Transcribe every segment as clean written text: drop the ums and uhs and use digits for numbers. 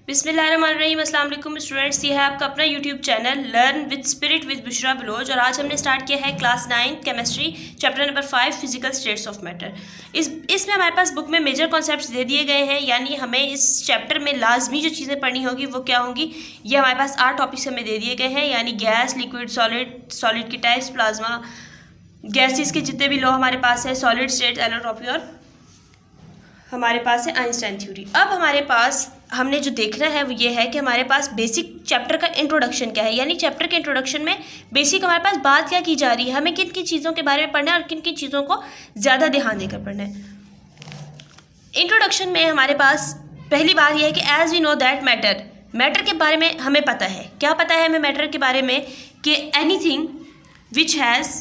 बिस्मिल्लाहिर्रहमानिर्रहीम। अस्सलाम वालेकुम स्टूडेंट्स, ये है आपका अपना YouTube channel learn with spirit with Bushra Baloch और आज हमने स्टार्ट किया है class 9 chemistry chapter number 5 physical states of matter. इसमें हमारे पास बुक में मेजर कॉन्सेप्ट्स दे दिए गए हैं, यानी हमें इस चैप्टर में लाजमी जो चीज़ें पढ़नी होगी वो क्या होंगी। ये हमारे पास 8 टॉपिक्स हमें दे दिए गए हैं, यानी गैस, लिक्विड, सॉलिड की टाइप्स, प्लाज्मा, गैसेस के जितने भी लॉ हमारे पास है, सॉलिड स्टेट, एलोट्रॉपी और हमारे पास है आइंस्टाइन थ्योरी। अब हमारे पास हमने जो देखना है वो ये है कि हमारे पास बेसिक चैप्टर का इंट्रोडक्शन क्या है, यानी चैप्टर के इंट्रोडक्शन में बेसिक हमारे पास बात क्या की जा रही है, हमें किन किन चीज़ों के बारे में पढ़ना है और किन किन चीज़ों को ज़्यादा ध्यान देकर पढ़ना है। इंट्रोडक्शन में हमारे पास पहली बात यह है कि as we know that matter के बारे में हमें पता है। क्या पता है हमें मैटर के बारे में कि anything which has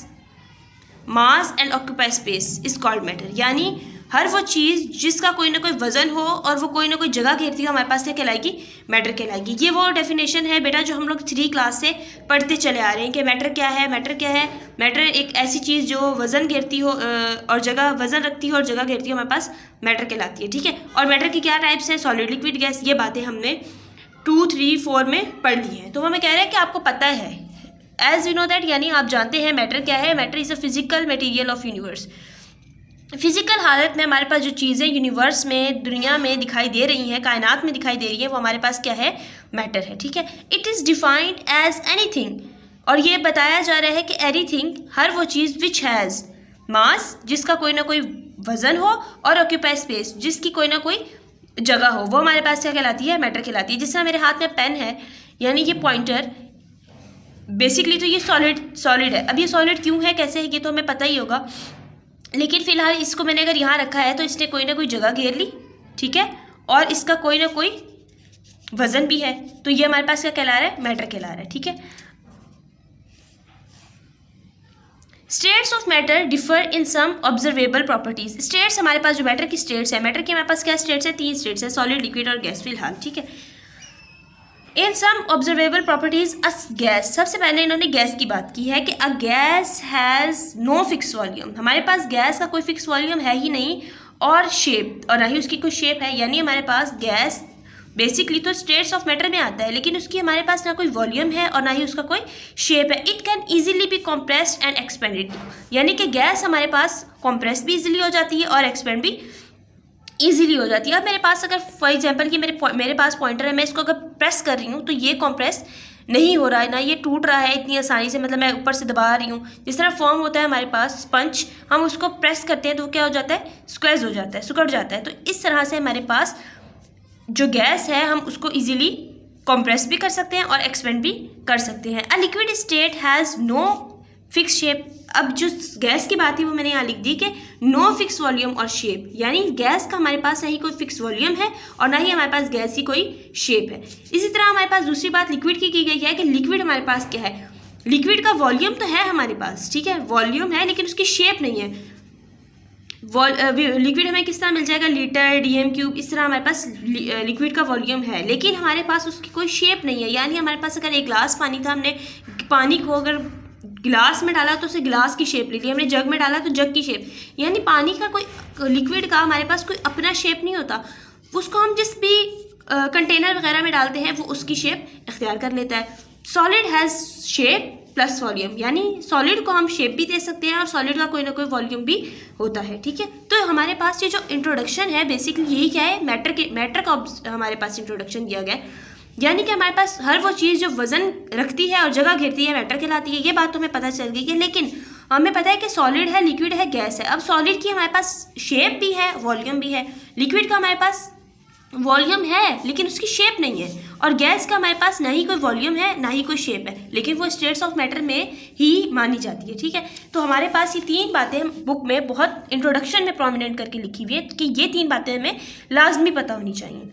mass and occupy space is called matter, यानी हर वो चीज़ जिसका कोई ना कोई वजन हो और वो कोई ना कोई जगह घेरती हो हमारे पास क्या कहलाएगी, मैटर कहलाएगी। ये वो डेफिनेशन है बेटा जो हम लोग 3 क्लास से पढ़ते चले आ रहे हैं कि मैटर क्या है। मैटर एक ऐसी चीज़ जो वजन घेरती हो और जगह वजन रखती हो और जगह घेरती हो, हमारे पास मैटर कहलाती है। ठीक है, और मैटर की क्या टाइप्स हैं, सॉलिड, लिक्विड, गैस। ये बातें हमने 2, 3, 4 में पढ़ ली हैं, तो हमें कह रहे हैं कि आपको पता है एज यू नो दैट, यानी आप जानते हैं मैटर क्या है। Matter is a physical material of universe. Physical हालत में हमारे पास जो चीज़ें यूनिवर्स में, दुनिया में दिखाई दे रही हैं, कायनात में दिखाई दे रही हैं, वो हमारे पास क्या है, मैटर है। ठीक है, it is defined as anything, और ये बताया जा रहा है कि एनीथिंग हर वो चीज़ विच हैज़ मास, जिसका कोई ना कोई वजन हो, और ऑक्यूपाई स्पेस, जिसकी कोई ना कोई जगह हो, वो हमारे पास क्या कहलाती है, मैटर कहलाती है। जिससे मेरे हाथ में पेन है, यानी ये पॉइंटर, बेसिकली तो ये सॉलिड है। अब ये सॉलिड क्यों है, कैसे है, ये तो हमें पता ही होगा, लेकिन फिलहाल इसको मैंने अगर यहाँ रखा है तो इसने कोई ना कोई जगह घेर ली। ठीक है, और इसका कोई ना कोई वजन भी है, तो ये हमारे पास क्या कहला रहा है, मैटर कहला रहा है। ठीक है, states of matter differ in some observable properties. States हमारे पास जो मैटर की स्टेट्स है, मैटर की हमारे पास क्या स्टेट्स है, 3 स्टेट्स है, सॉलिड, लिक्विड और गैस फिलहाल। ठीक है, in some observable properties a gas. सबसे पहले इन्होंने गैस की बात की है कि a gas has no fix volume. हमारे पास गैस का कोई फिक्स वॉल्यूम है ही नहीं, और शेप, और ना ही उसकी कोई शेप है, यानी हमारे पास गैस बेसिकली तो स्टेट्स ऑफ मैटर में आता है, लेकिन उसकी हमारे पास ना कोई वॉल्यूम है और ना ही उसका कोई शेप है। It can easily be compressed and expanded, यानी कि गैस हमारे पास कॉम्प्रेस भी ईजिली हो जाती है और एक्सपेंड भी ईजिली हो जाती है। अब मेरे पास अगर फॉर एग्जांपल कि मेरे पास पॉइंटर है, मैं इसको अगर प्रेस कर रही हूँ तो ये कॉम्प्रेस नहीं हो रहा है, ना ये टूट रहा है इतनी आसानी से, मतलब मैं ऊपर से दबा रही हूँ। जिस तरह फॉर्म होता है हमारे पास स्पंज, हम उसको प्रेस करते हैं तो क्या हो जाता है, स्क्वेज हो जाता है, सिकुड़ जाता है। तो इस तरह से हमारे पास जो गैस है हम उसको ईजिली कॉम्प्रेस भी कर सकते हैं और एक्सपेंड भी कर सकते हैं। A liquid state has no fix shape. अब जो गैस की बात थी वो मैंने यहाँ लिख दी कि नो फिक्स वॉल्यूम और शेप, यानी गैस का हमारे पास ना ही कोई फिक्स वॉल्यूम है और ना ही हमारे पास गैस की कोई शेप है। इसी तरह हमारे पास दूसरी बात लिक्विड की गई है कि लिक्विड हमारे पास क्या है, लिक्विड का वॉल्यूम तो है हमारे पास, ठीक है, वॉल्यूम है, लेकिन उसकी शेप नहीं है। लिक्विड हमें किस तरह मिल जाएगा, लीटर, dm³, इस तरह हमारे पास लिक्विड का वॉल्यूम है, लेकिन हमारे पास उसकी कोई शेप नहीं है। यानी हमारे पास अगर एक गिलास पानी था, हमने पानी को अगर गिलास में डाला तो उसे गिलास की शेप ले ली, हमने जग में डाला तो जग की शेप, यानी पानी का कोई, लिक्विड का हमारे पास कोई अपना शेप नहीं होता। उसको हम जिस भी कंटेनर वगैरह में डालते हैं वो उसकी शेप इख्तियार कर लेता है। Solid has shape plus volume, यानी सॉलिड को हम शेप भी दे सकते हैं और सॉलिड का कोई ना कोई वॉल्यूम भी होता है। ठीक है, तो हमारे पास ये जो इंट्रोडक्शन है बेसिकली यही क्या है, मैटर का हमारे पास इंट्रोडक्शन दिया गया है, यानी कि हमारे पास हर वो चीज़ जो वजन रखती है और जगह घेरती है मैटर कहलाती है। ये बात तो हमें पता चल गई है, लेकिन हमें पता है कि सॉलिड है, लिक्विड है, गैस है। अब सॉलिड की हमारे पास शेप भी है, वॉल्यूम भी है, लिक्विड का हमारे पास वॉल्यूम है लेकिन उसकी शेप नहीं है, और गैस का हमारे पास ना ही कोई वॉल्यूम है ना ही कोई शेप है, लेकिन वो स्टेट्स ऑफ मैटर में ही मानी जाती है। ठीक है, तो हमारे पास ये 3 बातें बुक में बहुत इंट्रोडक्शन में प्रोमिनेंट करके लिखी हुई है कि ये 3 बातें हमें लाजमी पता होनी चाहिए।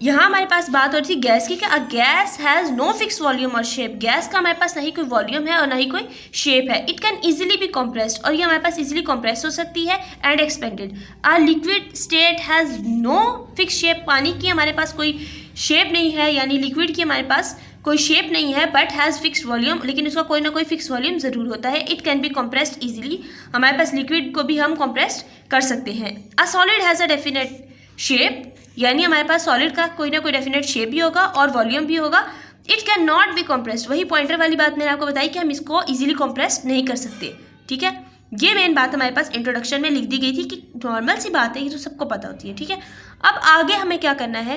यहाँ हमारे पास बात हो रही थी गैस की, कि a gas has no fix volume और शेप। गैस का हमारे पास ना ही कोई वॉल्यूम है और ना ही कोई शेप है। It can easily be compressed, और ये हमारे पास ईजिली कॉम्प्रेस हो सकती है, and expanded. A liquid state has no fix shape. पानी की हमारे पास कोई शेप नहीं है, यानी लिक्विड की हमारे पास कोई शेप नहीं है, बट हैज़ फिक्स वॉल्यूम, लेकिन उसका कोई ना कोई फिक्स वॉल्यूम ज़रूर होता है। It can B compressed easily. हमारे पास लिक्विड को भी हम कॉम्प्रेस्ड कर सकते हैं। A solid has a definite shape यानी हमारे पास सॉलिड का कोई ना कोई डेफिनेट शेप भी होगा और वॉल्यूम भी होगा। It can not be compressed, वही पॉइंटर वाली बात मैंने आपको बताई कि हम इसको इजीली कॉम्प्रेस नहीं कर सकते, ठीक है। ये मेन बात हमारे पास इंट्रोडक्शन में लिख दी गई थी कि नॉर्मल सी बात है, ये तो सबको पता होती है, ठीक है। अब आगे हमें क्या करना है,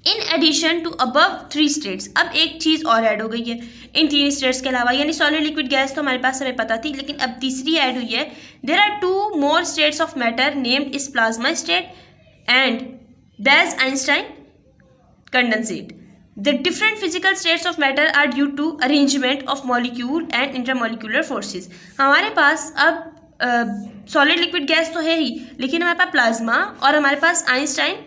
in addition to above 3 states, अब एक चीज़ और ऐड हो गई है इन 3 स्टेट्स के अलावा, यानी सॉलिड लिक्विड गैस तो हमारे पास हमें पता थी, लेकिन अब तीसरी ऐड हुई है। There are 2 more states of matter named is plasma state and das Einstein condensate. The different physical states of matter are due to arrangement of molecule and intermolecular forces. हमारे पास अब सॉलिड लिक्विड गैस तो है ही, लेकिन हमारे पास plasma और हमारे पास Einstein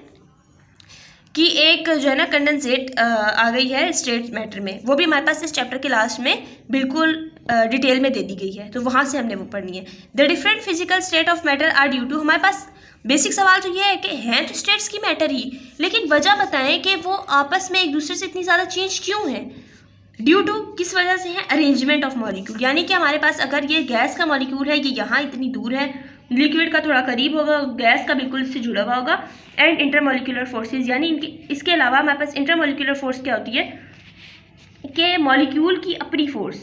की एक जो है ना कंडेंसेट आ गई है स्टेट मैटर में, वो भी हमारे पास इस चैप्टर के लास्ट में बिल्कुल डिटेल में दे दी गई है, तो वहाँ से हमने वो पढ़नी है। The different physical state of matter are due to, हमारे पास बेसिक सवाल तो ये है कि हैं तो स्टेट्स की मैटर ही, लेकिन वजह बताएं कि वो आपस में एक दूसरे से इतनी ज़्यादा चेंज क्यों है। ड्यू टू किस वजह से है, अरेंजमेंट ऑफ मॉलिक्यूल, यानी कि हमारे पास अगर ये गैस का मॉलिक्यूल है, ये यहाँ इतनी दूर है, लिक्विड का थोड़ा करीब होगा, गैस का बिल्कुल इससे जुड़ा हुआ होगा। एंड इंटरमोलिकुलर फोर्सेस, यानी इनकी इसके अलावा हमारे पास इंटरमोलिकुलर फोर्स क्या होती है कि मॉलिक्यूल की अपनी फोर्स,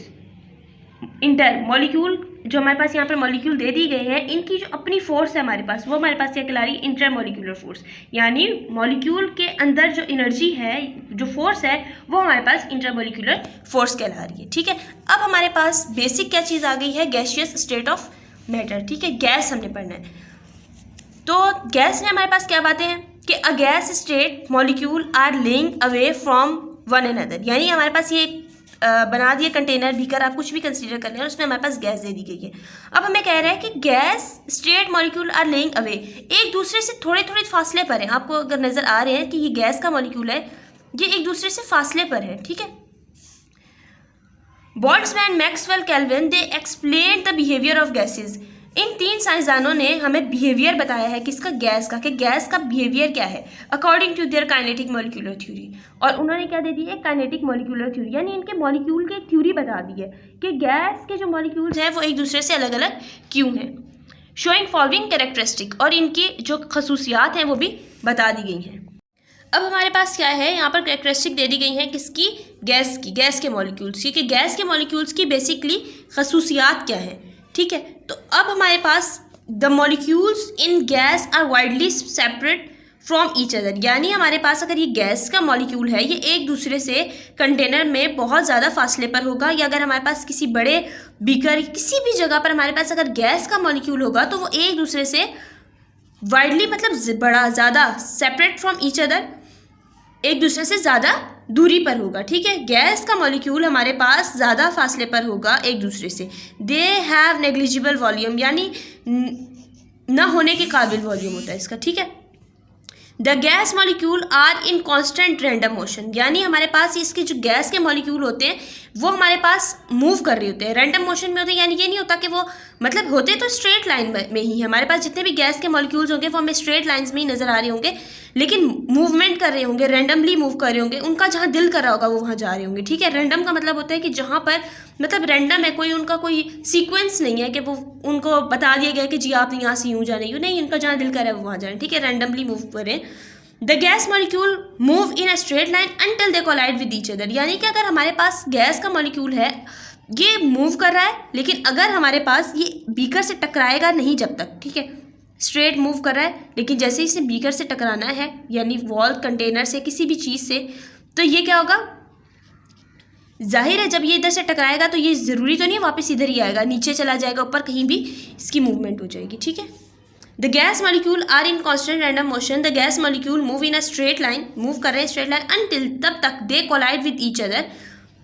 इंटर मॉलिक्यूल जो हमारे पास यहाँ पर मॉलिक्यूल दे दी गए हैं, इनकी जो अपनी फोर्स है हमारे पास, वो हमारे पास क्या कहला रही है, इंटरमोलिकुलर फोर्स, यानी मॉलिक्यूल के अंदर जो एनर्जी है, जो फोर्स है, वो हमारे पास इंटरमोलिकुलर फोर्स कहला रही है, ठीक है। अब हमारे पास बेसिक क्या चीज़ आ गई है, गैसियस स्टेट ऑफ मैटर, ठीक है, गैस हमने पढ़ना है। तो गैस में हमारे पास क्या बातें हैं कि a gas state molecule are lying away from one another, यानी हमारे पास ये बना दिए कंटेनर, बीकर, आप कुछ भी कंसीडर कर लें, और उसमें हमारे पास गैस दे दी गई है। अब हमें कह रहा है कि gas state molecule are lying away, एक दूसरे से थोड़े थोड़े फासले पर हैं। आपको अगर नज़र आ रहे हैं कि ये गैस का मॉलिक्यूल है, ये एक दूसरे से फासले पर है, ठीक है। Boltzmann, Maxwell, Kelvin, they explain the behaviour of gases, इन 3 साइंसदानों ने हमें बिहेवियर बताया है किसका, गैस का, कि गैस का बिहेवियर क्या है according to their kinetic molecular theory. और उन्होंने क्या दे दी है, काइनेटिक मॉलिक्यूलर थ्योरी, यानी इनके मॉलिक्यूल की एक थ्योरी बता दी है कि गैस के जो मॉलिक्यूल्स हैं वो एक दूसरे से अलग अलग क्यों हैं। शोइंग फॉलोइंग कैरेक्टरिस्टिक, और इनकी जो खसूसियात हैं वो भी बता दी गई हैं। अब हमारे पास क्या है, यहाँ पर कैरेक्टरिस्टिक दे दी गई हैं किसकी, गैस की, गैस के मॉलिक्यूल्स की, कि गैस के मॉलिक्यूल्स की बेसिकली खसूसियात क्या हैं, ठीक है। तो अब हमारे पास the molecules in gas are widely separate from each other, यानी हमारे पास अगर ये गैस का मॉलिक्यूल है, ये एक दूसरे से कंटेनर में बहुत ज़्यादा फासले पर होगा, या अगर हमारे पास किसी बड़े बीकर किसी भी जगह पर हमारे पास अगर गैस का मॉलिक्यूल होगा, तो वो एक दूसरे से वाइडली मतलब बड़ा ज़्यादा सेपरेट फ्रॉम ईच अदर, एक दूसरे से ज़्यादा दूरी पर होगा, ठीक है। गैस का मॉलिक्यूल हमारे पास ज़्यादा फासले पर होगा एक दूसरे से। दे हैव नेग्लिजिबल वॉल्यूम, यानी न होने के काबिल वॉल्यूम होता है इसका, ठीक है। The gas molecule are in constant random motion, यानी हमारे पास इसके जो गैस के मॉलिक्यूल होते हैं वो हमारे पास मूव कर रहे होते हैं, रैंडम मोशन में होते हैं, यानी ये नहीं होता कि वो मतलब होते तो स्ट्रेट लाइन में ही, हमारे पास जितने भी गैस के मॉलिक्यूल्स होंगे वो हमें स्ट्रेट लाइंस में ही नज़र आ रहे होंगे, लेकिन मूवमेंट कर रहे होंगे, रैंडमली मूव कर रहे होंगे, उनका जहाँ दिल कर रहा होगा वो वहाँ जा रहे होंगे, ठीक है। रैंडम का मतलब होता है कि जहाँ पर मतलब रैंडम है, कोई उनका कोई सीक्वेंस नहीं है कि वो उनको बता दिया गया कि जी आप यहाँ से यूँ जाने, यूँ नहीं, उनका जहाँ दिल कर रहा है वो वहाँ जा रहे हैं, ठीक है, रैंडमली मूव करें। The gas molecule move in a straight line until they collide with each other, यानी कि अगर हमारे पास गैस का मॉलिक्यूल है, ये मूव कर रहा है, लेकिन अगर हमारे पास ये बीकर से टकराएगा नहीं जब तक, ठीक है, स्ट्रेट मूव कर रहा है, लेकिन जैसे ही इसे बीकर से टकराना है, यानी वॉल, कंटेनर से, किसी भी चीज़ से, तो ये क्या होगा, जाहिर है जब ये इधर से टकराएगा तो ये ज़रूरी तो नहीं वापस इधर ही आएगा, नीचे चला जाएगा, ऊपर कहीं भी इसकी मूवमेंट हो जाएगी, ठीक है। The gas molecule are in constant random motion, the gas molecule move in a straight line, move कर रहे हैं स्ट्रेट लाइन अनटिल, तब तक they collide with each other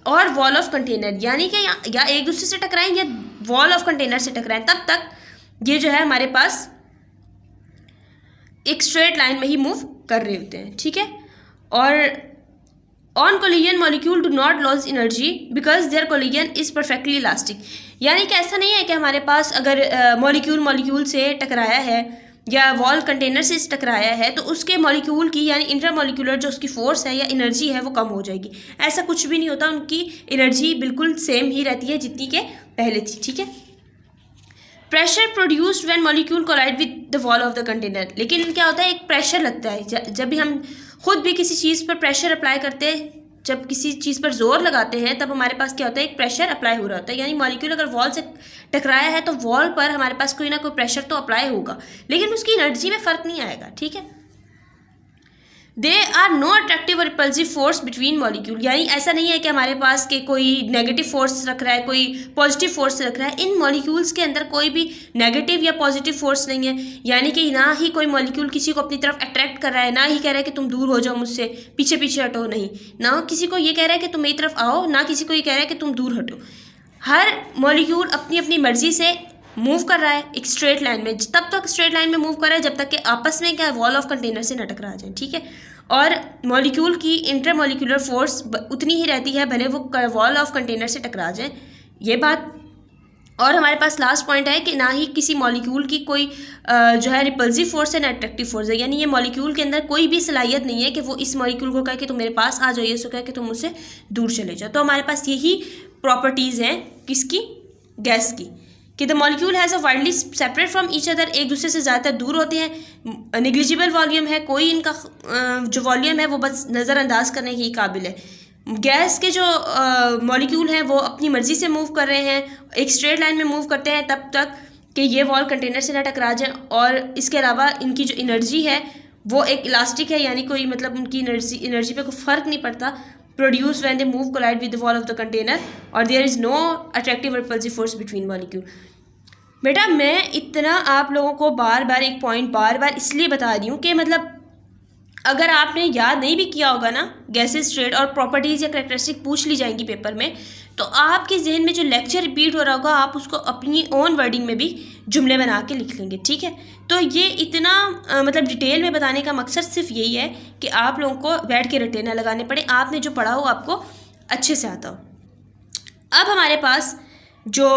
और वॉल ऑफ कंटेनर, यानी कि या एक दूसरे से टकराएं या वॉल ऑफ कंटेनर से टकराएं, तब तक ये जो है हमारे पास एक स्ट्रेट लाइन में ही मूव कर रहे होते हैं, ठीक है। और on collision molecule do not loss energy because their collision is perfectly elastic, यानी कि ऐसा नहीं है कि हमारे पास अगर मॉलिक्यूल से टकराया है या वॉल कंटेनर से टकराया है तो उसके मॉलिक्यूल की यानी इंटरमॉलिक्यूलर जो उसकी फोर्स है या एनर्जी है वो कम हो जाएगी, ऐसा कुछ भी नहीं होता, उनकी एनर्जी बिल्कुल सेम ही रहती है जितनी के पहले थी, ठीक है। Pressure produced when molecule collide with the wall of the container. लेकिन क्या होता है, एक प्रेशर लगता है जब भी हम खुद भी किसी चीज़ पर प्रेशर अप्लाई करते हैं, जब किसी चीज़ पर जोर लगाते हैं तब हमारे पास क्या होता है, एक प्रेशर अप्लाई हो रहा होता है। यानी मॉलिक्यूल अगर वॉल से टकराया है तो वॉल पर हमारे पास कोई ना कोई प्रेशर तो अप्लाई होगा, लेकिन उसकी एनर्जी में फ़र्क नहीं आएगा। ठीक है, दे आर नो अट्रैक्टिव और रिपल्सिव फोर्स बिटवीन मॉलिक्यूल। यानी ऐसा नहीं है कि हमारे पास के कोई नेगेटिव फोर्स रख रहा है, कोई पॉजिटिव फोर्स रख रहा है। इन मॉलिक्यूल्स के अंदर कोई भी नेगेटिव या पॉजिटिव फोर्स नहीं है। यानी कि ना ही कोई मॉलिक्यूल किसी को अपनी तरफ अट्रैक्ट कर रहा है, ना ही कह रहा है कि तुम दूर हो जाओ मुझसे, पीछे पीछे हटो, नहीं। ना किसी को ये कह रहा है कि तुम मेरी तरफ आओ, ना किसी को ये कह रहा है कि तुम दूर हटो। हर मॉलिक्यूल अपनी अपनी मर्जी से मूव कर रहा है एक स्ट्रेट लाइन में। तब तक स्ट्रेट लाइन में मूव कर रहा है जब तक कि आपस में क्या वॉल ऑफ कंटेनर से न टकरा जाए। ठीक है, और मॉलिक्यूल की इंटर मॉलिक्यूलर फोर्स उतनी ही रहती है भले वो वॉल ऑफ कंटेनर से टकरा जाए, ये बात। और हमारे पास लास्ट पॉइंट है कि ना ही किसी मॉलिक्यूल की कोई जो है रिपल्सिव फोर्स है, ना अट्रैक्टिव फोर्स है। यानी ये मॉलिक्यूल के अंदर कोई भी सलाहियत नहीं है कि वो इस मॉलिक्यूल को कहे कि तुम मेरे पास आ जाओ, ये सो कहे कि तुम मुझसे दूर चले जाओ। तो हमारे पास यही प्रॉपर्टीज़ हैं किसकी, गैस की, कि the molecule has a widely separate from each other, एक दूसरे से ज़्यादातर दूर होते हैं। निग्लिजिबल वॉल्यूम है, कोई इनका जो वॉल्यूम है वो बस नज़रअंदाज करने के काबिल है। गैस के जो मॉलिक्यूल हैं वो अपनी मर्ज़ी से मूव कर रहे हैं, एक स्ट्रेट लाइन में मूव करते हैं तब तक कि ये वॉल कंटेनर से ना टकरा जाए। और इसके अलावा इनकी जो एनर्जी है वो एक इलास्टिक है, यानी कोई मतलब उनकी एनर्जी पे कोई फ़र्क नहीं पड़ता। Produce when they move collide with the wall of the container, और there is no attractive repulsive force between molecule. बेटा मैं इतना आप लोगों को बार बार एक पॉइंट बार बार इसलिए बता रही हूँ कि मतलब अगर आपने याद नहीं भी किया होगा ना, गैसेस, स्ट्रेट और प्रॉपर्टीज़ या करैक्टरिस्टिक पूछ ली जाएंगी पेपर में, तो आपके जहन में जो लेक्चर रिपीट हो रहा होगा आप उसको अपनी ओन वर्डिंग में भी जुमले बना के लिख लेंगे। ठीक है, तो ये इतना मतलब डिटेल में बताने का मकसद सिर्फ यही है कि आप लोगों को बैठ के रटे ना लगाने पड़े, आपने जो पढ़ा हो आपको अच्छे से आता हो। अब हमारे पास जो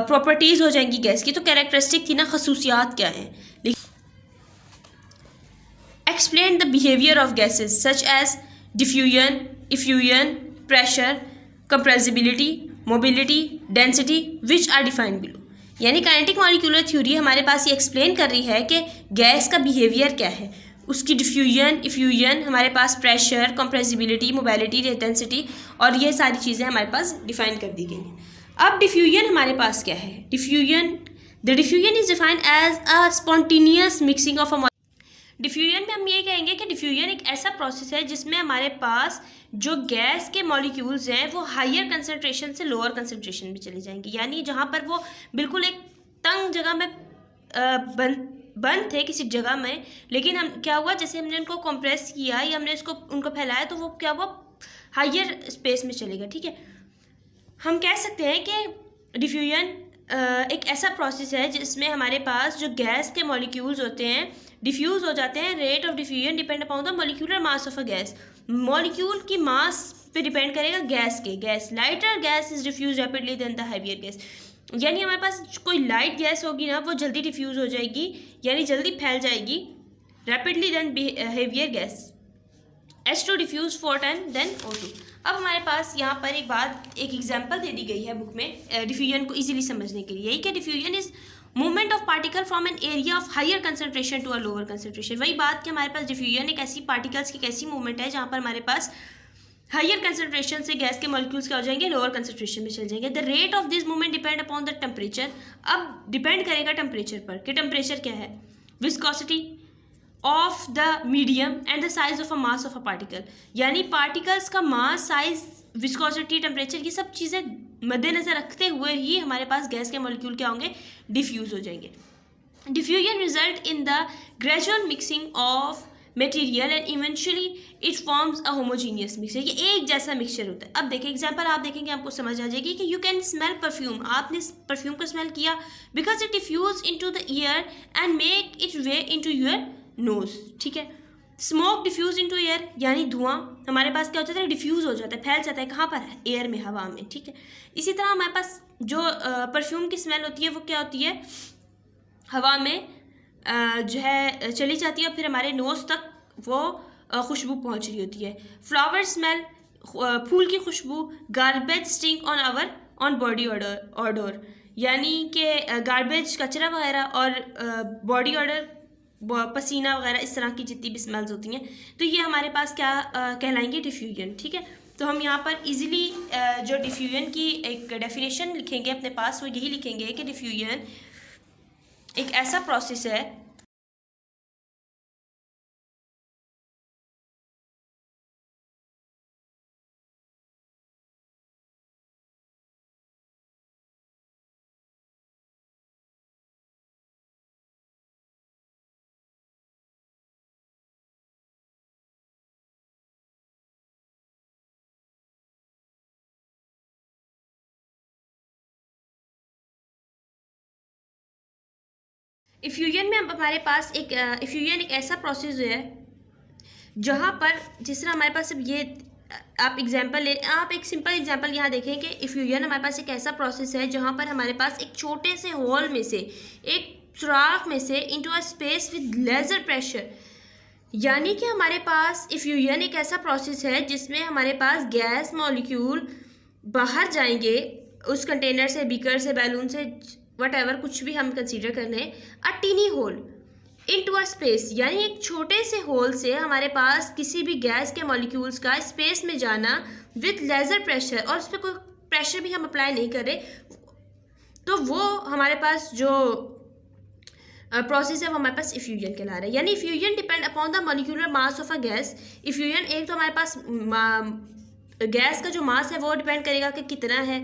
प्रॉपर्टीज़ हो जाएंगी गैस की, तो कैरेक्टरिस्टिक थी ना, खसूसियात क्या हैं। Explain the behaviour of gases such as diffusion, effusion, pressure, compressibility, mobility, density which are defined below. यानी काइनेटिक मॉलिक्यूलर थ्योरी हमारे पास ये एक्सप्लेन कर रही है कि गैस का बिहेवियर क्या है, उसकी डिफ्यूजन, इफ्यूजन, हमारे पास प्रेशर, कंप्रेसिबिलिटी, मोबिलिटी, डेंसिटी, और ये सारी चीज़ें हमारे पास डिफाइन कर दी गई हैं। अब डिफ्यूजन हमारे पास क्या है, the diffusion is defined as a spontaneous mixing of a. Diffusion में हम ये कहेंगे कि डिफ्यूजन एक ऐसा प्रोसेस है जिसमें हमारे पास जो गैस के मॉलिक्यूल्स हैं वो हायर कंसनट्रेशन से लोअर कंसनट्रेशन में चले जाएंगे। यानी जहाँ पर वो बिल्कुल एक तंग जगह में बंद थे किसी जगह में, लेकिन हम क्या हुआ, जैसे हमने उनको कंप्रेस किया या हमने उनको फैलाया तो वो क्या हुआ, हायर स्पेस में चलेगा। ठीक है, हम कह सकते हैं कि डिफ्यूजन एक ऐसा प्रोसेस है जिसमें हमारे पास जो गैस के मॉलिक्यूल्स होते हैं डिफ्यूज़ हो जाते हैं। Rate of diffusion depend upon the molecular mass of a gas. Molecule की मास पे डिपेंड करेगा gas lighter gas is diffuse rapidly than the heavier gas. यानी हमारे पास कोई लाइट गैस होगी ना, वो जल्दी डिफ्यूज़ हो जाएगी, यानी जल्दी फैल जाएगी, rapidly than heavier gas. H2 diffuse 4 time than O2। अब हमारे पास यहाँ पर एक एग्जाम्पल दे दी गई है बुक में डिफ्यूजन को इजीली समझने के लिए। यही कि diffusion is movement of particle from an area of higher concentration to a lower concentration. वही बात कि हमारे पास डिफ्यूजन एक ऐसी पार्टिकल्स की कैसी मूवमेंट है जहाँ पर हमारे पास हायर कंसंट्रेशन से गैस के मॉलिक्यूल्स क्या हो जाएंगे, लोअर कंसंट्रेशन में चल जाएंगे। The rate of this movement depend upon the temperature. अब डिपेंड करेगा टेम्परेचर पर कि टेम्परेचर क्या है, viscosity of the medium and the size of a mass of a particle. यानी पार्टिकल्स का मास, साइज, विस्कोसिटी, टेम्परेचर, ये सब चीज़ें मद्देनजर रखते हुए ही हमारे पास गैस के मॉलिक्यूल क्या होंगे, डिफ्यूज हो जाएंगे। Diffusion result in the gradual mixing of material and eventually it forms a homogeneous mixture. ये एक जैसा मिक्सचर होता है। अब देखिए एग्जांपल आप देखेंगे आपको समझ आ जाएगी कि यू कैन स्मेल परफ्यूम। आपने परफ्यूम को स्मेल किया because it diffuse into the air and make it way into your nose. ठीक है, स्मोक डिफ्यूज इनटू एयर, यानी धुआं हमारे पास क्या हो जाता है, डिफ्यूज हो जाता है, फैल जाता है, कहाँ पर, एयर में, हवा में। ठीक है, इसी तरह हमारे पास जो परफ्यूम की स्मेल होती है वो क्या होती है, हवा में जो है चली जाती है, फिर हमारे नोज तक वो खुशबू पहुंच रही होती है। फ्लावर स्मेल, फूल की खुशबू, गार्बेज स्टिंक ऑन बॉडी ऑडोर, यानी कि गार्बेज, कचरा वगैरह, और बॉडी ऑर्डर, पसीना वगैरह, इस तरह की जितनी भी स्मेल्स होती हैं, तो ये हमारे पास क्या कहलाएंगे, डिफ्यूजन। ठीक है, तो हम यहाँ पर इजीली जो डिफ्यूजन की एक डेफिनेशन लिखेंगे अपने पास, वो यही लिखेंगे कि डिफ्यूजन एक ऐसा प्रोसेस है इफ्यूजन में हमारे पास एक इफ्यूजन एक ऐसा प्रोसेस है जहाँ पर, जिस तरह हमारे पास अब ये आप एग्जांपल ले, आप एक सिंपल एग्जांपल यहाँ देखें कि इफ्यूजन हमारे पास एक ऐसा प्रोसेस है जहाँ पर हमारे पास एक छोटे से होल में से, एक सुराख में से, into a space with lesser pressure, यानी कि हमारे पास इफ्यूजन एक ऐसा प्रोसेस है जिसमें हमारे पास गैस मॉलिक्यूल बाहर जाएंगे उस कंटेनर से, बीकर से, बैलून से, वट कुछ भी हम कंसीडर कर लें, a tiny hole into a space, यानी एक छोटे से होल से हमारे पास किसी भी गैस के मॉलिक्यूल्स का स्पेस में जाना विथ लेजर प्रेशर, और उस पर कोई प्रेशर भी हम अप्लाई नहीं कर रहे, तो वो हमारे पास जो प्रोसेस है वो हमारे पास इफ्यूजन कहला रहा है। यानी effusion depend upon the molecular mass of a gas. Effusion एक तो हमारे पास गैस का जो मास है वो डिपेंड करेगा कि कितना है।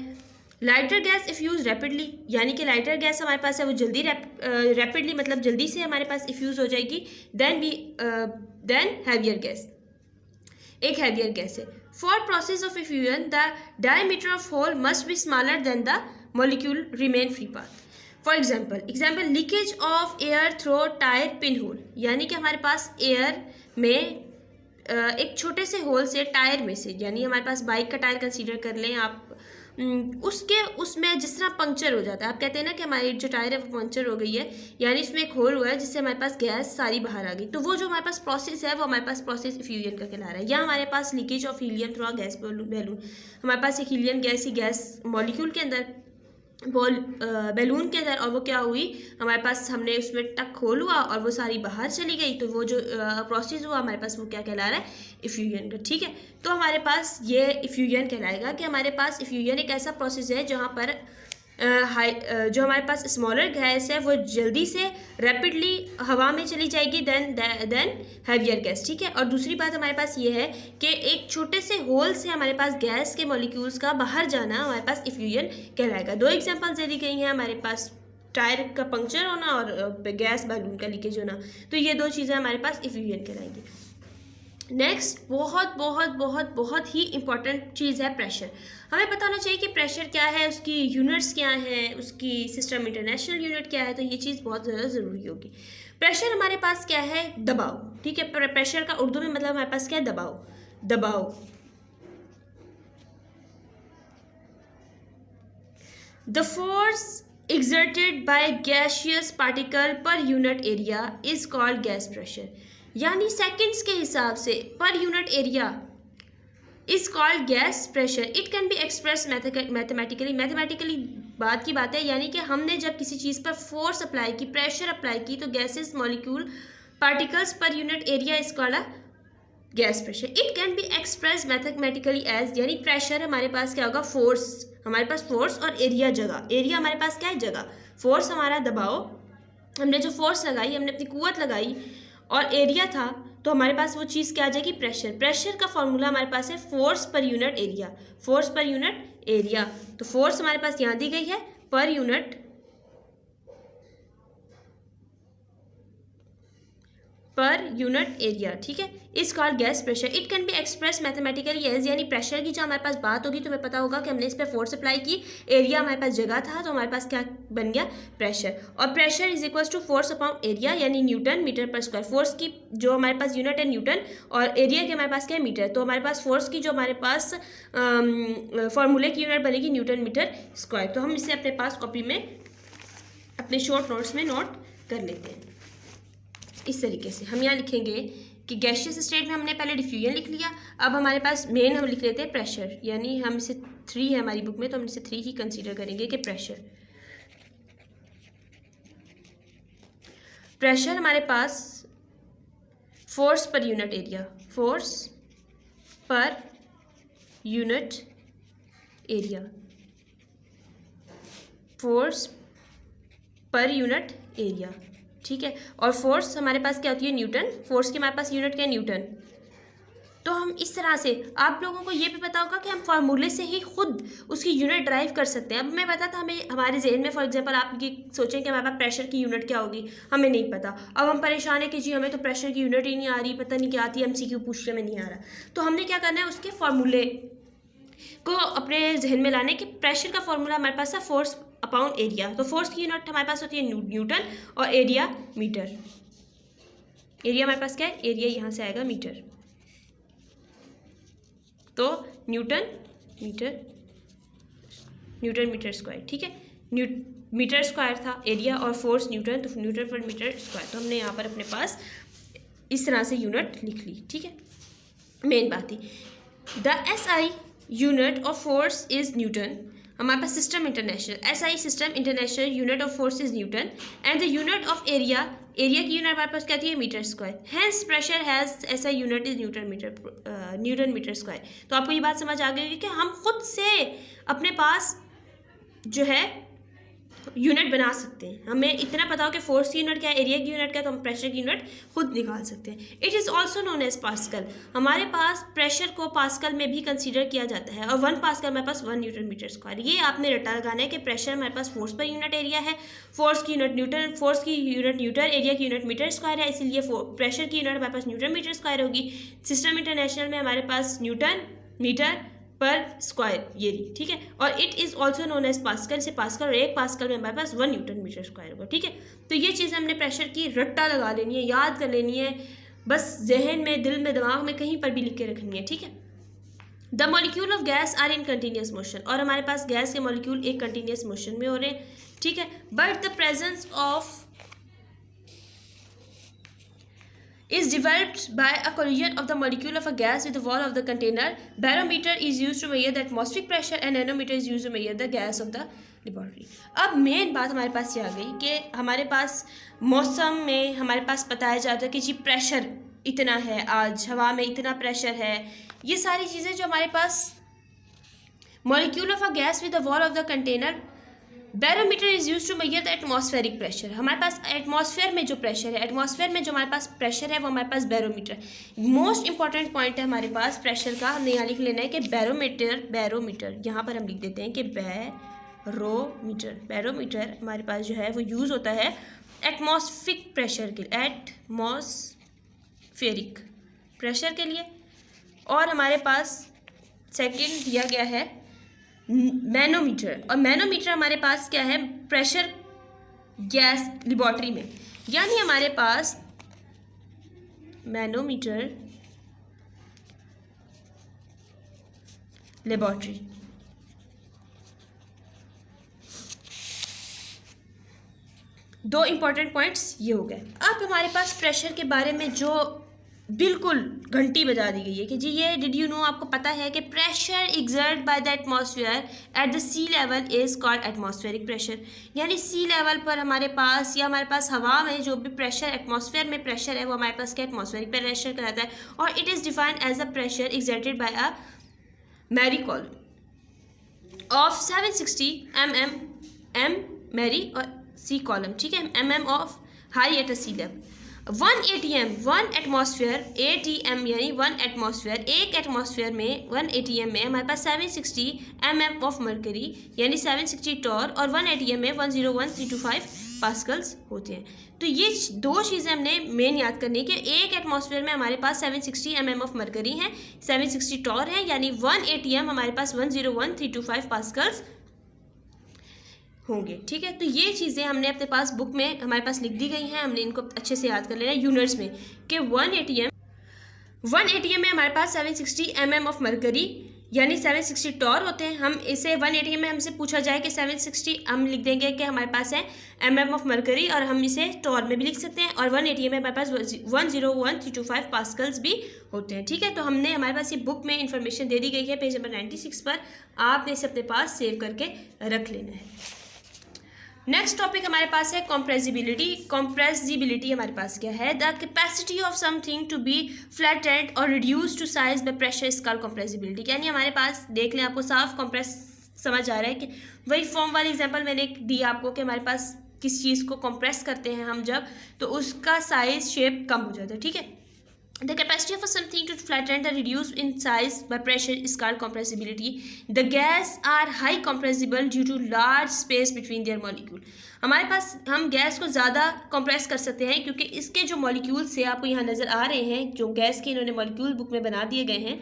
लाइटर गैस इफ्यूज रैपिडली, यानी कि लाइटर गैस हमारे पास है वो जल्दी रैपिडली मतलब जल्दी से हमारे पास इफ्यूज हो जाएगी। देन हैवियर गैस एक हैवियर गैस है। For process of effusion the diameter of hole must be smaller than the molecule remain free path. For example leakage of air through tyre pin hole, यानी कि हमारे पास air में एक छोटे से whole से, टायर में से, यानी हमारे पास बाइक का टायर कंसीडर कर लें आप, उसमें जिस तरह पंक्चर हो जाता है, आप कहते हैं ना कि हमारी जो टायर है वो पंक्चर हो गई है, यानी इसमें एक होल हुआ है जिससे हमारे पास गैस सारी बाहर आ गई, तो वो जो हमारे पास प्रोसेस है वो हमारे पास प्रोसेस इफ्यूजन का कहला रहा है। या हमारे पास leakage of helium through a gas balloon, हमारे पास एक हीलियम गैस ही गैस मॉलिक्यूल के अंदर, बैलून के अंदर, और वो क्या हुई, हमारे पास हमने उसमें टक होल हुआ और वो सारी बाहर चली गई, तो वो जो प्रोसेस हुआ हमारे पास वो क्या कहला रहा है, इफ्यूजन का। ठीक है, तो हमारे पास ये इफ्यूजन कहलाएगा कि हमारे पास इफ्यूजन एक ऐसा प्रोसेस है जहाँ पर जो हमारे पास स्मॉलर गैस है वो जल्दी से रैपिडली हवा में चली जाएगी देन हैवियर गैस। ठीक है, और दूसरी बात हमारे पास ये है कि एक छोटे से होल से हमारे पास गैस के मॉलिक्यूल्स का बाहर जाना हमारे पास इफ्यूजन कहलाएगा। दो एग्जांपल्स दे दी गई हैं हमारे पास, टायर का पंक्चर होना और गैस बैलून का लीकेज होना, तो ये दो चीज़ें हमारे पास इफ्यूजन कहलाएंगी। नेक्स्ट बहुत बहुत बहुत बहुत ही इंपॉर्टेंट चीज़ है प्रेशर। हमें पता होना चाहिए कि प्रेशर क्या है, उसकी यूनिट्स क्या हैं, उसकी सिस्टम इंटरनेशनल यूनिट क्या है, तो ये चीज़ बहुत ज़्यादा ज़रूरी होगी। प्रेशर हमारे पास क्या है, दबाव। ठीक है, प्रेशर का उर्दू में मतलब हमारे पास क्या है, दबाव। The force exerted by gaseous particle per unit area is called gas pressure, यानी सेकंड्स के हिसाब से पर unit area is called gas pressure. It can be express mathematically बात की बात है, यानी कि हमने जब किसी चीज़ पर फोर्स अप्लाई की, प्रेशर अप्लाई की, तो गैसेस मॉलिक्यूल पार्टिकल्स पर unit area is called a gas pressure. It can be express mathematically as, यानी प्रेशर हमारे पास क्या होगा, फोर्स, हमारे पास फोर्स और एरिया जगह, एरिया हमारे पास क्या है, जगह, फोर्स हमारा दबाव, हमने जो फोर्स लगाई, हमने अपनी कुव्वत लगाई, और एरिया था, तो हमारे पास वो चीज़ क्या आ जाएगी, प्रेशर। प्रेशर का फॉर्मूला हमारे पास है force per unit area, force per unit area, तो फोर्स हमारे पास यहाँ दी गई है पर यूनिट एरिया। ठीक है, is called gas pressure. It can be express mathematically as, यानी प्रेशर की जो हमारे पास बात होगी तो हमें पता होगा कि हमने इस पर फोर्स अप्लाई की, एरिया हमारे पास जगह था, तो हमारे पास क्या बन गया, प्रेशर। और pressure is equals to force upon area, यानी newton metre per square. Force की जो हमारे पास यूनिट है न्यूटन, और एरिया की हमारे पास क्या है, मीटर, तो हमारे पास फोर्स की जो हमारे पास फॉर्मूले की यूनिट बनेगी न्यूटन मीटर स्क्वायर। तो हम इसे अपने पास कॉपी में अपने शॉर्ट नोट्स में नोट कर लेते हैं। इस तरीके से हम यहाँ लिखेंगे कि गैसियस स्टेट में हमने पहले डिफ्यूजन लिख लिया, अब हमारे पास मेन हम लिख लेते हैं प्रेशर, यानी हम इसे 3 है हमारी बुक में, तो हम इसे 3 ही कंसीडर करेंगे कि प्रेशर। प्रेशर हमारे पास force per unit area, force per unit area, force per unit area, ठीक है। और फोर्स हमारे पास क्या होती है, न्यूटन। फोर्स की हमारे पास यूनिट क्या है, न्यूटन। तो हम इस तरह से, आप लोगों को ये भी पता होगा कि हम फार्मूले से ही खुद उसकी यूनिट ड्राइव कर सकते हैं। अब मैं बता था हमें, हमारे जहन में फॉर एग्जांपल आप ये सोचें कि हमारे पास प्रेशर की यूनिट क्या होगी, हमें नहीं पता। अब हम परेशान है कि जी हमें तो प्रेशर की यूनिट ही नहीं आ रही, पता नहीं क्या आती है, MCQ पूछने में नहीं आ रहा। तो हमने क्या करना है, उसके फार्मूले को अपने जहन में लाने कि प्रेशर का फार्मूला हमारे पास है फोर्स अपॉन एरिया। तो फोर्स की यूनिट हमारे पास होती है न्यूटन और एरिया मीटर। एरिया हमारे पास क्या है, एरिया यहाँ से आएगा मीटर। तो न्यूटन मीटर स्क्वायर, ठीक है। मीटर स्क्वायर था एरिया और फोर्स न्यूटन, तो न्यूटन पर मीटर स्क्वायर। तो हमने यहाँ पर अपने पास इस तरह से यूनिट लिख ली, ठीक है। मेन बात ही the SI unit of force is newton. हमारे पास system international, SI system international unit of force is newton and the unit of area, area की यूनिट हमारे पास क्या है, metre square. Hence pressure has SI unit is newton metre square. तो आपको ये बात समझ आ गई होगी कि हम खुद से अपने पास जो है यूनिट बना सकते हैं। हमें इतना पता हो कि फोर्स की यूनिट क्या है, एरिया की यूनिट क्या है, तो हम प्रेशर की यूनिट खुद निकाल सकते हैं। It is also known as pascal. हमारे पास प्रेशर को पास्कल में भी कंसीडर किया जाता है और 1 पास्कल हमारे पास 1 न्यूटन मीटर स्क्वायर। ये आपने रट्टा लगाना है कि प्रेशर हमारे पास फोर्स पर यूनिट एरिया है, फोर्स की यूनिट न्यूटन, फोर्स की यूनिट न्यूटन, एरिया की यूनिट मीटर स्क्वायर है, इसीलिए प्रेशर की यूनिट हमारे पास न्यूटन मीटर स्क्वायर होगी। सिस्टम इंटरनेशनल में हमारे पास न्यूटन मीटर पर स्क्वायर ये रही, ठीक है। और it is also known as pascal, से पास्कल, और 1 पास्कल में हमारे पास 1 न्यूटन मीटर स्क्वायर होगा, ठीक है। तो ये चीज़ हमने प्रेशर की रट्टा लगा लेनी है, याद कर लेनी है, बस जहन में, दिल में, दिमाग में कहीं पर भी लिख के रखनी है, ठीक है। The molecule of gas are in continuous motion, और हमारे पास गैस के मॉलिक्यूल एक कंटिन्यूस मोशन में हो रहे हैं, ठीक है। But the presence of is developed by a collision of the molecule of a gas with the wall of the container. Barometer is used to measure the atmospheric pressure and nanometer is used to measure the gas of the laboratory. अब main बात हमारे पास ये आ गई कि हमारे पास मौसम में हमारे पास बताया जाता है कि जी प्रेशर इतना है, आज हवा में इतना प्रेशर है। ये सारी चीज़ें जो हमारे पास molecule of a gas with the wall of the container, barometer is use to measure the atmospheric pressure. हमारे पास एटमॉस्फेयर में जो प्रेशर है, एटमॉस्फेयर में जो हमारे पास प्रेशर है वो हमारे पास बैरोमीटर। मोस्ट इंपॉर्टेंट पॉइंट है हमारे पास प्रेशर का, हमने यहाँ लिख लेना है कि बैरोमीटर यहाँ पर हम लिख देते हैं कि बैरोमीटर हमारे पास जो है वो यूज़ होता है एटमॉस्फेरिक प्रेशर के लिए, एटमॉस्फेरिक प्रेशर के लिए। और हमारे पास सेकेंड दिया गया है मैनोमीटर, और मैनोमीटर हमारे पास क्या है, प्रेशर गैस लेबॉर्ट्री में, यानी हमारे पास मैनोमीटर लेबॉर्ट्री। दो इंपॉर्टेंट पॉइंट्स ये हो गए। अब हमारे पास प्रेशर के बारे में जो बिल्कुल घंटी बजा दी गई है कि जी ये डिड यू नो, आपको पता है कि pressure exert by the atmosphere at the sea level is called atmospheric pressure. यानी सी लेवल पर हमारे पास या हमारे पास हवा में जो भी प्रेशर, एटमॉस्फेयर में प्रेशर है वो हमारे पास क्या एटमॉस्फेरिक प्रेशर कहलाता है। और it is defined as a pressure exerted by a mercury of 760 mm mercury और सी कॉलम, ठीक है, mm of high at a sea level. 1 ATM 1 atmosphere, ATM यानी 1 एटमॉस्फेयर, एक एटमॉस्फेयर में 1 ATM में हमारे पास 760 mm ऑफ मरकरी यानी 760 Tor, और 1 ATM में 101325 पास्कल्स होते हैं। तो ये दो चीज़ें हमने मेन याद करनी कि एक एटमॉस्फेयर में हमारे पास 760 mm ऑफ मरकरी हैं, 760 टॉर है, यानी 1 ATM हमारे पास 101325 पास्कल्स होंगे, ठीक है। तो ये चीज़ें हमने अपने पास बुक में हमारे पास लिख दी गई हैं, हमने इनको अच्छे से याद कर लेना है यूनिट्स में कि 1 ATM में हमारे पास 760 mm ऑफ मरकरी यानी 760 टॉर होते हैं। हम इसे 1 ATM में हमसे पूछा जाए कि 760, हम लिख देंगे कि हमारे पास है mm ऑफ मरकरी, और हम इसे टॉर में भी लिख सकते हैं। और 1 ATM में हमारे पास 101325 पास्कल्स भी होते हैं, ठीक है। तो हमने हमारे पास ये बुक में इंफॉर्मेशन दे दी गई है पेज नंबर 96 पर, आपने इसे अपने पास सेव करके रख लेना है। नेक्स्ट टॉपिक हमारे पास है कॉम्प्रेसिबिलिटी। कॉम्प्रेसिबिलिटी हमारे पास क्या है? The capacity of something to be flattened और reduce to size by pressure is called compressibility. यानी हमारे पास देख लें, आपको साफ कॉम्प्रेस समझ आ रहा है कि वही फॉर्म वाली एग्जांपल मैंने दी आपको कि हमारे पास किस चीज़ को कंप्रेस करते हैं हम जब, तो उसका साइज शेप कम हो जाता है, ठीक है। The capacity of something to flatten or reduce in size by pressure is called compressibility. The gas are high compressible due to large space between their molecule. हमारे पास हम गैस को ज़्यादा कंप्रेस कर सकते हैं क्योंकि इसके जो मॉलिक्यूल्स है आपको यहाँ नज़र आ रहे हैं, जो गैस के इन्होंने मॉलिक्यूल बुक में बना दिए गए हैं।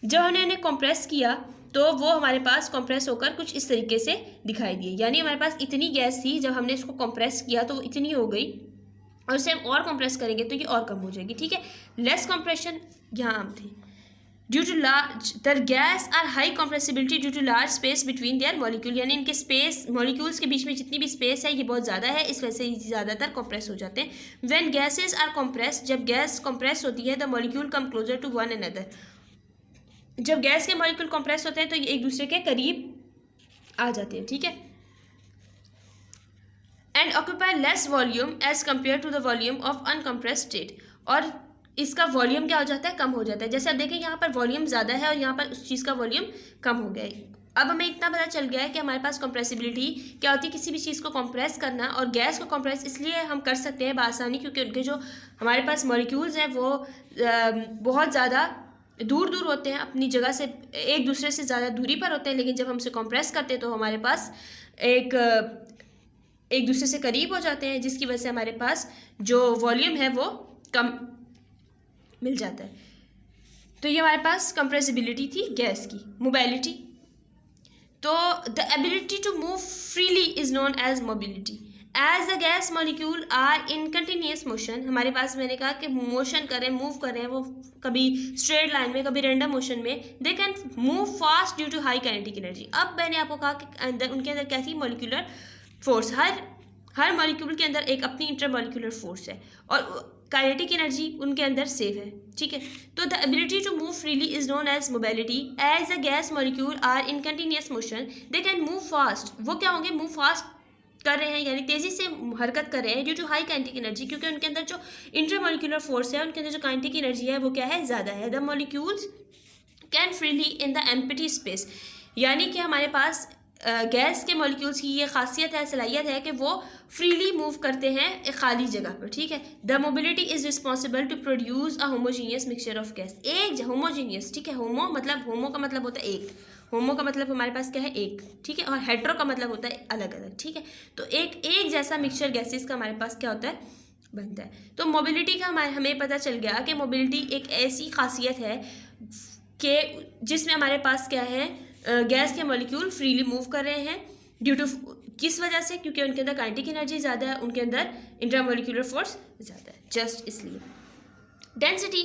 जब हमने इन्हें कंप्रेस किया तो वो हमारे पास कंप्रेस होकर कुछ इस तरीके से दिखाई दिए। यानी हमारे पास इतनी गैस थी, जब हमने इसको कंप्रेस किया तो इतनी हो गई, और इसे हम और कंप्रेस करेंगे तो ये और कम हो जाएगी, ठीक है। लेस कंप्रेशन यहाँ हम थी due to large the gas are high compressibility due to large space between their molecule. यानी इनके स्पेस मॉलिक्यूल्स के बीच में जितनी भी स्पेस है ये बहुत ज़्यादा है, इस वजह से ज़्यादातर कंप्रेस हो जाते हैं। व्हेन गैसेज आर कंप्रेस, जब गैस कंप्रेस होती है the molecule come closer to one another. जब गैस के मॉलिक्यूल कंप्रेस होते हैं तो ये एक दूसरे के करीब आ जाते हैं, ठीक है। And occupy less volume as compare to the volume of uncompressed state. और इसका वॉल्यूम क्या हो जाता है? कम हो जाता है। जैसे आप देखें यहाँ पर वॉल्यूम ज़्यादा है और यहाँ पर उस चीज़ का वॉल्यूम कम हो गया है। अब हमें इतना पता चल गया है कि हमारे पास कंप्रेसिबिलिटी क्या होती है, किसी भी चीज़ को कंप्रेस करना। और गैस को कंप्रेस इसलिए हम कर सकते हैं बआसानी क्योंकि उनके जो हमारे पास मॉलिक्यूल्स हैं वो बहुत ज़्यादा दूर दूर होते हैं, अपनी जगह से एक दूसरे से ज़्यादा दूरी पर होते हैं। लेकिन जब हम उसे कंप्रेस करते हैं तो हमारे पास एक दूसरे से करीब हो जाते हैं, जिसकी वजह से हमारे पास जो वॉल्यूम है वो कम मिल जाता है। तो ये हमारे पास कंप्रेसिबिलिटी थी गैस की। मोबिलिटी, तो the ability to move freely is known as mobility. As the gas molecule are in continuous motion, हमारे पास मैंने कहा कि मोशन करें, मूव करें, वो कभी स्ट्रेट लाइन में कभी रैंडम मोशन में, they can move fast due to high kinetic energy. अब मैंने आपको कहा कि अंदर उनके अंदर क्या थी? Molecular force. हर मॉलिक्यूल के अंदर एक अपनी इंटरमॉलिक्यूलर फोर्स है और काइनेटिक एनर्जी उनके अंदर सेव है, ठीक है। तो the ability to move freely is known as mobility. As the gas molecule are in continuous motion they can move fast. वो क्या होंगे? मूव फास्ट कर रहे हैं, यानी तेज़ी से हरकत कर रहे हैं due to high kinetic energy, क्योंकि उनके अंदर जो इंटरमॉलिक्यूलर फोर्स है, उनके अंदर जो काइनेटिक एनर्जी है वो क्या है? ज़्यादा है। The molecules can freely in the empty space, यानी कि हमारे पास गैस के मॉलिक्यूल्स की ये खासियत है, सलाहियत है कि वो फ्रीली मूव करते हैं एक खाली जगह पर, ठीक है। The mobility is responsible to produce a homogeneous mixture of gas. एक होमोजीनियस, ठीक है। होमो का मतलब होता है एक, होमो का मतलब हमारे पास क्या है? एक, ठीक है। और हेट्रो का मतलब होता है अलग अलग, ठीक है। तो एक जैसा मिक्सचर गैसेस का हमारे पास क्या होता है? बनता है। तो मोबिलिटी का हमें पता चल गया कि मोबिलिटी एक ऐसी खासियत है कि जिसमें हमारे पास क्या है? गैस के मॉलिक्यूल फ्रीली मूव कर रहे हैं ड्यू टू, किस वजह से? क्योंकि उनके अंदर काइनेटिक एनर्जी ज़्यादा है, उनके अंदर इंटरमॉलिक्यूलर फोर्स ज़्यादा है, जस्ट इसलिए। Density,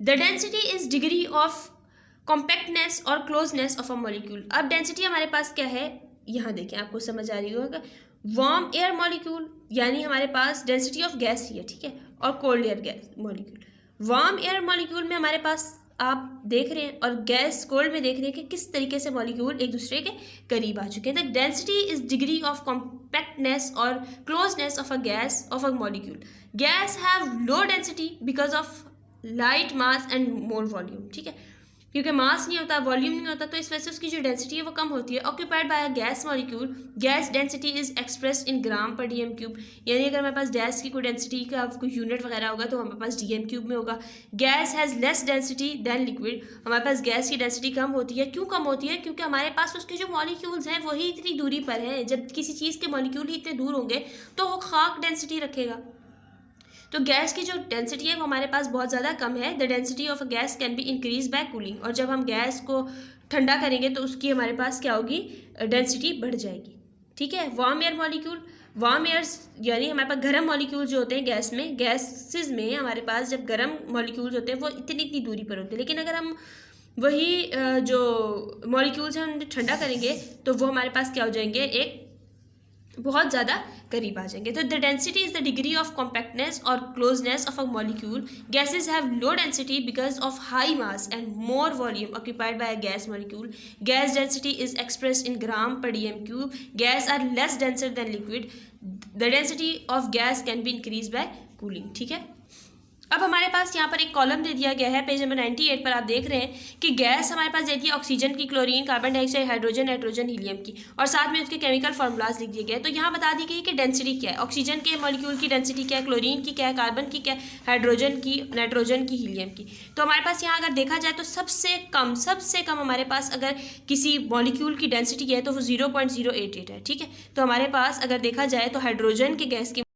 the density is degree of compactness और क्लोजनेस ऑफ अ मॉलिक्यूल। अब डेंसिटी हमारे पास क्या है? यहाँ देखें, आपको समझ आ रही होगा। वार्म एयर मॉलिक्यूल, यानी हमारे पास डेंसिटी ऑफ गैस ही है, ठीक है, और cold air gas molecule. Warm air molecule में हमारे पास आप देख रहे हैं, और गैस कोल्ड में देख रहे हैं कि किस तरीके से मॉलिक्यूल एक दूसरे के करीब आ चुके हैं। The density is degree of compactness और closeness of a gas of a molecule. Gas have low density because of light mass and more volume, ठीक है। क्योंकि मास नहीं होता, वॉल्यूम नहीं होता, तो इस वजह से उसकी जो डेंसिटी है वो कम होती है। Occupied by a gas molecule, gas density is expressed in gram per DM cube. यानी अगर हमारे पास गैस की कोई डेंसिटी का कोई यूनिट वगैरह होगा तो हमारे पास डीएम क्यूब में होगा। Gas has less density than liquid, हमारे पास गैस की डेंसिटी कम होती है। क्यों कम होती है? क्योंकि हमारे पास उसके जो मॉलिक्यूल्स हैं वही इतनी दूरी पर हैं। जब किसी चीज़ के मॉलिक्यूल ही इतने दूर होंगे तो वो खाक डेंसिटी रखेगा। तो गैस की जो डेंसिटी है वो हमारे पास बहुत ज़्यादा कम है। The density of a gas can be increase by cooling, और जब हम गैस को ठंडा करेंगे तो उसकी हमारे पास क्या होगी? डेंसिटी बढ़ जाएगी, ठीक है। Warm air molecule, warm airs यानी हमारे पास गर्म मॉलिक्यूल जो होते हैं गैस में, गैसेस में हमारे पास जब गर्म मॉलिक्यूल्स होते हैं वो इतनी दूरी पर होते हैं। लेकिन अगर हम वही जो मॉलिक्यूल्स हैं उन्हें ठंडा करेंगे तो वो हमारे पास क्या हो जाएंगे? एक बहुत ज़्यादा करीब आ जाएंगे। तो the density is the degree of compactness और closeness of a molecule. Gases have low density because of high mass and more volume occupied by a gas molecule. Gas density is expressed in gram per DM cube. Gas are less denser than liquid. The density of gas can be increase by cooling. ठीक है, अब हमारे पास यहाँ पर एक column दे दिया गया है, पेज नंबर 98 पर आप देख रहे हैं कि गैस हमारे पास दे दी है ऑक्सीजन की, chlorine, carbon dioxide, hydrogen, nitrogen, helium की, और साथ में उसके केमिकल फार्मूलाज लिख दिए गए। तो यहाँ बता दी गई कि डेंसिटी क्या है, ऑक्सीजन के मॉलिक्यूल की डेंसिटी क्या है, क्लोरीन की क्या है, कार्बन की क्या है, हाइड्रोजन की, नाइट्रोजन की, हीलियम की। तो हमारे पास यहाँ अगर देखा जाए तो सबसे कम हमारे पास अगर किसी मॉलिक्यूल की डेंसिटी है तो वो 0.088 है। ठीक है, तो हमारे पास अगर देखा जाए तो हाइड्रोजन के गैस की